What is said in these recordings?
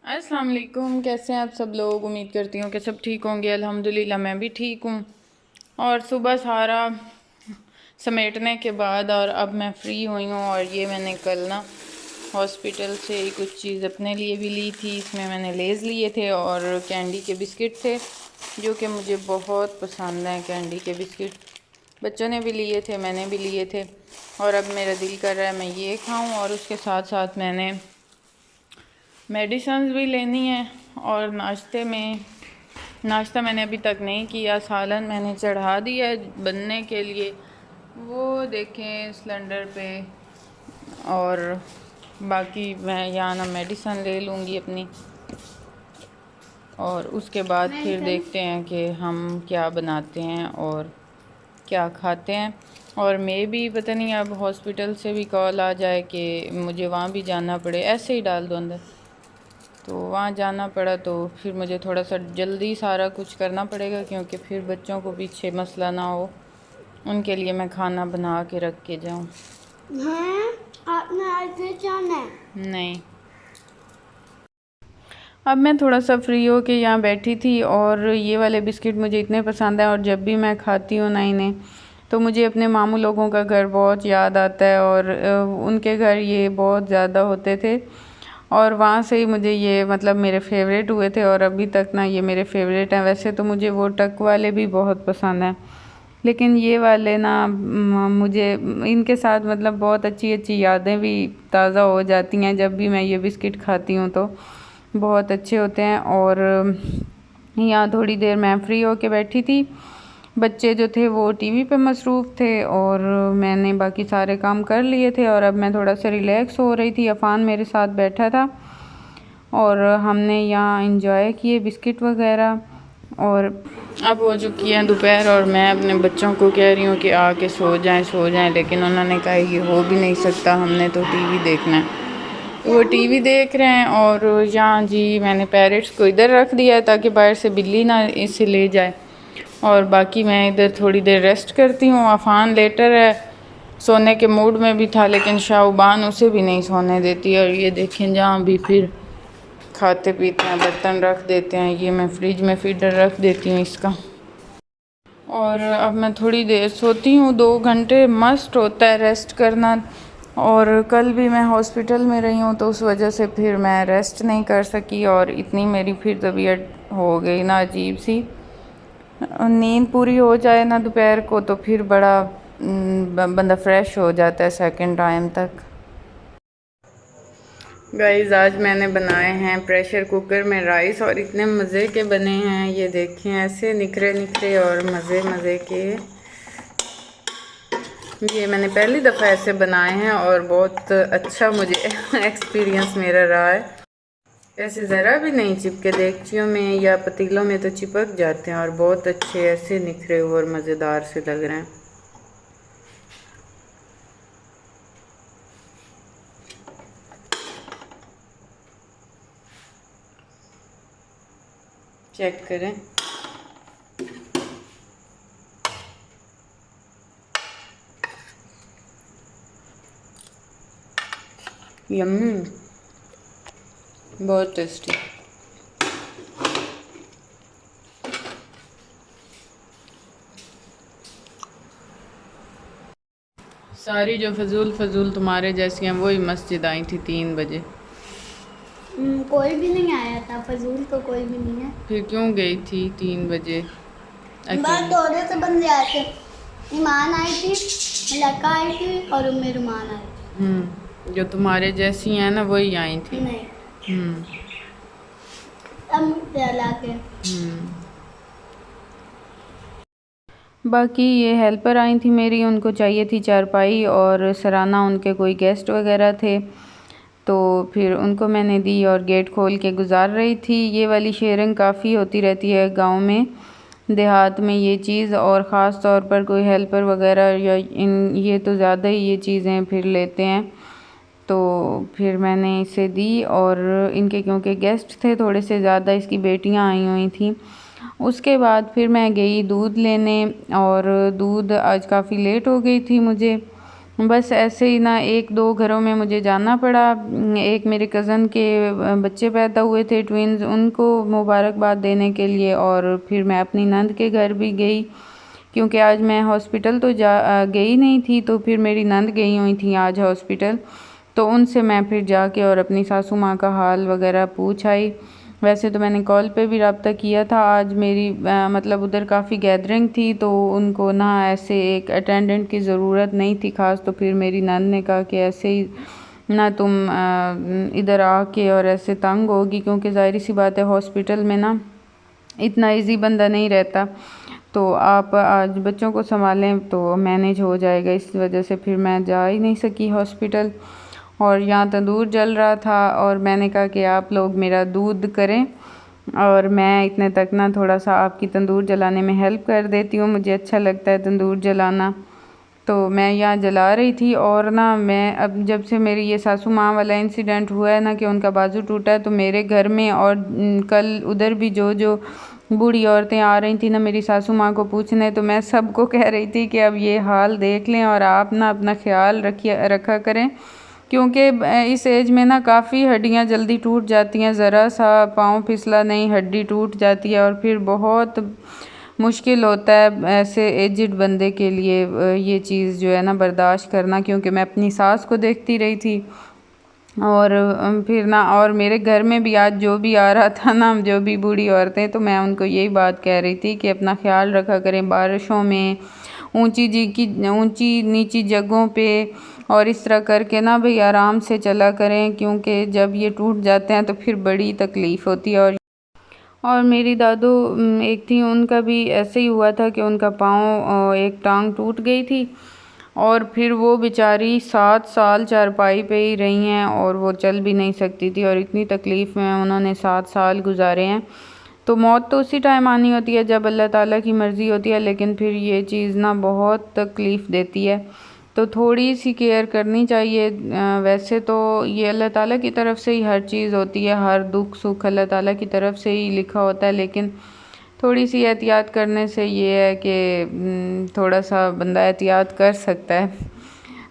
अस्सलाम वालेकुम। कैसे हैं आप सब लोग? उम्मीद करती हूँ कि सब ठीक होंगे। अल्हम्दुलिल्लाह मैं भी ठीक हूँ। और सुबह सारा समेटने के बाद और अब मैं फ़्री हुई हूँ। और ये मैंने कल ना हॉस्पिटल से कुछ चीज़ अपने लिए भी ली थी। इसमें मैंने लेज़ लिए थे और कैंडी के बिस्किट थे जो कि मुझे बहुत पसंद हैं। कैंडी के बिस्किट बच्चों ने भी लिए थे, मैंने भी लिए थे। और अब मेरा दिल कर रहा है मैं ये खाऊं। और उसके साथ साथ मैंने मेडिसिन भी लेनी है। और नाश्ता मैंने अभी तक नहीं किया। सालन मैंने चढ़ा दिया है बनने के लिए, वो देखें सिलेंडर पे। और बाकी मैं यहाँ ना मेडिसिन ले लूँगी अपनी, और उसके बाद फिर देखते हैं कि हम क्या बनाते हैं और क्या खाते हैं। और मैं भी पता नहीं अब हॉस्पिटल से भी कॉल आ जाए कि मुझे वहाँ भी जाना पड़े। ऐसे ही डाल दो अंदर। तो वहाँ जाना पड़ा तो फिर मुझे थोड़ा सा जल्दी सारा कुछ करना पड़ेगा, क्योंकि फिर बच्चों को पीछे मसला ना हो। उनके लिए मैं खाना बना के रख के जाऊँ। हाँ, आपने आज फिर जाना है? नहीं, अब मैं थोड़ा सा फ्री हो के यहाँ बैठी थी। और ये वाले बिस्किट मुझे इतने पसंद हैं और जब भी मैं खाती हूँ ना इन्हें, तो मुझे अपने मामू लोगों का घर बहुत याद आता है। और उनके घर ये बहुत ज़्यादा होते थे और वहाँ से ही मुझे ये मतलब मेरे फेवरेट हुए थे। और अभी तक ना ये मेरे फेवरेट हैं। वैसे तो मुझे वो टक वाले भी बहुत पसंद हैं, लेकिन ये वाले ना मुझे इनके साथ मतलब बहुत अच्छी अच्छी यादें भी ताज़ा हो जाती हैं। जब भी मैं ये बिस्किट खाती हूँ तो बहुत अच्छे होते हैं। और यहाँ थोड़ी देर मैं फ्री होके बैठी थी। बच्चे जो थे वो टीवी पे मसरूफ़ थे और मैंने बाकी सारे काम कर लिए थे। और अब मैं थोड़ा सा रिलैक्स हो रही थी। अफ़ान मेरे साथ बैठा था और हमने यहाँ इंजॉय किए बिस्किट वगैरह। और अब हो चुकी है दोपहर और मैं अपने बच्चों को कह रही हूँ कि आके सो जाएं, लेकिन उन्होंने कहा ये हो भी नहीं सकता, हमने तो टीवी देखना है। वो टीवी देख रहे हैं। और यहाँ जी मैंने पैरेट्स को इधर रख दिया है ताकि बाहर से बिल्ली ना इसे ले जाए। और बाकी मैं इधर थोड़ी देर रेस्ट करती हूँ। अफ़ान लेटर है, सोने के मूड में भी था, लेकिन शाहबान उसे भी नहीं सोने देती। और ये देखें जहाँ भी फिर खाते पीते हैं बर्तन रख देते हैं। ये मैं फ्रिज में फीडर रख देती हूँ इसका। और अब मैं थोड़ी देर सोती हूँ, 2 घंटे मस्ट होता है रेस्ट करना। और कल भी मैं हॉस्पिटल में रही हूँ तो उस वजह से फिर मैं रेस्ट नहीं कर सकी और इतनी मेरी फिर तबीयत हो गई ना अजीब सी। नींद पूरी हो जाए ना दोपहर को तो फिर बड़ा बंदा फ्रेश हो जाता है सेकंड टाइम तक। गाइस आज मैंने बनाए हैं प्रेशर कुकर में राइस और इतने मज़े के बने हैं। ये देखें ऐसे निखरे निखरे और मज़े मज़े के। ये मैंने पहली दफ़ा ऐसे बनाए हैं और बहुत अच्छा मुझे एक्सपीरियंस मेरा रहा है। ऐसे ज़रा भी नहीं चिपके, देगचियों में या पतीलों में तो चिपक जाते हैं और बहुत अच्छे ऐसे निखरे हुए और मज़ेदार से लग रहे हैं। चेक करें। यम्मी, बहुत टेस्टी। सारी जो फजूल तुम्हारे जैसी हैं वही मस्जिद आई थी 3 बजे। कोई भी नहीं आया था, फजूल तो कोई भी नहीं है। फिर क्यों गई थी 3 बजे? बस थोड़े से बंदे आए थे। ईमान आई थी, लका आई थी और उम्मे रुमान आई थी। जो तुम्हारे जैसी हैं ना वही आई थी। नहीं, अब ला के बाकी ये हेल्पर आई थी मेरी, उनको चाहिए थी चारपाई और सराना, उनके कोई गेस्ट वगैरह थे तो फिर उनको मैंने दी और गेट खोल के गुजार रही थी। ये वाली शेयरिंग काफ़ी होती रहती है गांव में, देहात में ये चीज़। और ख़ास तौर पर कोई हेल्पर वगैरह या ये तो ज़्यादा ही ये चीज़ें फिर लेते हैं। तो फिर मैंने इसे दी और इनके क्योंकि गेस्ट थे थोड़े से ज़्यादा, इसकी बेटियां आई हुई थी। उसके बाद फिर मैं गई दूध लेने और दूध आज काफ़ी लेट हो गई थी मुझे, बस ऐसे ही ना 1-2 घरों में मुझे जाना पड़ा। एक मेरे कज़न के बच्चे पैदा हुए थे ट्विन्स, उनको मुबारकबाद देने के लिए, और फिर मैं अपनी नंद के घर भी गई क्योंकि आज मैं हॉस्पिटल तो गई नहीं थी, तो फिर मेरी नंद गई हुई थी आज हॉस्पिटल, तो उनसे मैं फिर जाके और अपनी सासू माँ का हाल वगैरह पूछ आई। वैसे तो मैंने कॉल पे भी रब्ता किया था। आज मेरी मतलब उधर काफ़ी गैदरिंग थी, तो उनको ना ऐसे एक अटेंडेंट की ज़रूरत नहीं थी ख़ास, तो फिर मेरी नंद ने कहा कि ऐसे ही ना तुम इधर आके और ऐसे तंग होगी, क्योंकि ज़ाहिर सी बात है हॉस्पिटल में ना इतना इजी बंदा नहीं रहता, तो आप आज बच्चों को संभालें तो मैनेज हो जाएगा। इस वजह से फिर मैं जा ही नहीं सकी हॉस्पिटल, और यहाँ तंदूर जल रहा था और मैंने कहा कि आप लोग मेरा दूध करें और मैं इतने तक ना थोड़ा सा आपकी तंदूर जलाने में हेल्प कर देती हूँ, मुझे अच्छा लगता है तंदूर जलाना। तो मैं यहाँ जला रही थी, और ना मैं अब जब से मेरी ये सासू माँ वाला इंसिडेंट हुआ है ना कि उनका बाजू टूटा है, तो मेरे घर में और कल उधर भी जो बूढ़ी औरतें आ रही थी ना मेरी सासू माँ को पूछने, तो मैं सबको कह रही थी कि अब ये हाल देख लें और आप ना अपना ख्याल रखा करें, क्योंकि इस एज में ना काफ़ी हड्डियाँ जल्दी टूट जाती हैं, ज़रा सा पाँव फिसला नहीं हड्डी टूट जाती है, और फिर बहुत मुश्किल होता है ऐसे एजिड बंदे के लिए ये चीज़ जो है ना बर्दाश्त करना, क्योंकि मैं अपनी सास को देखती रही थी। और फिर ना और मेरे घर में भी आज जो भी आ रहा था ना, जो भी बूढ़ी औरतें, तो मैं उनको यही बात कह रही थी कि अपना ख्याल रखा करें बारिशों में, ऊंची नीची जगहों पे, और इस तरह करके ना भाई आराम से चला करें, क्योंकि जब ये टूट जाते हैं तो फिर बड़ी तकलीफ़ होती है। और मेरी दादू एक थी, उनका भी ऐसे ही हुआ था कि उनका पाँव एक टांग टूट गई थी, और फिर वो बेचारी 7 साल चारपाई पे ही रही हैं और वो चल भी नहीं सकती थी, और इतनी तकलीफ़ में उन्होंने 7 साल गुजारे हैं। तो मौत तो उसी टाइम आनी होती है जब अल्लाह ताला की मर्ज़ी होती है, लेकिन फिर ये चीज़ ना बहुत तकलीफ़ देती है, तो थोड़ी सी केयर करनी चाहिए। वैसे तो ये अल्लाह ताला की तरफ से ही हर चीज़ होती है, हर दुख सुख अल्लाह ताला की तरफ से ही लिखा होता है, लेकिन थोड़ी सी एहतियात करने से ये है कि थोड़ा सा बंदा एहतियात कर सकता है।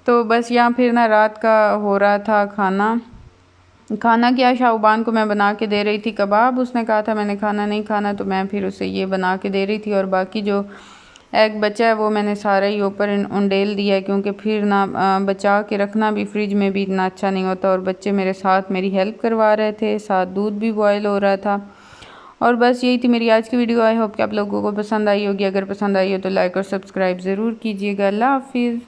तो बस यहाँ फिर ना रात का हो रहा था खाना क्या, शाहबान को मैं बना के दे रही थी कबाब, उसने कहा था मैंने खाना नहीं खाना, तो मैं फिर उसे ये बना के दे रही थी, और बाकी जो एग बचा है वो मैंने सारा ही ऊपर उंडेल दिया है, क्योंकि फिर ना बचा के रखना भी फ्रिज में भी इतना अच्छा नहीं होता। और बच्चे मेरे साथ मेरी हेल्प करवा रहे थे, साथ दूध भी बॉयल हो रहा था। और बस यही थी मेरी आज की वीडियो। आई होप कि आप लोगों को पसंद आई होगी। अगर पसंद आई हो तो लाइक और सब्सक्राइब ज़रूर कीजिएगा। अल्लाह हाफिज़।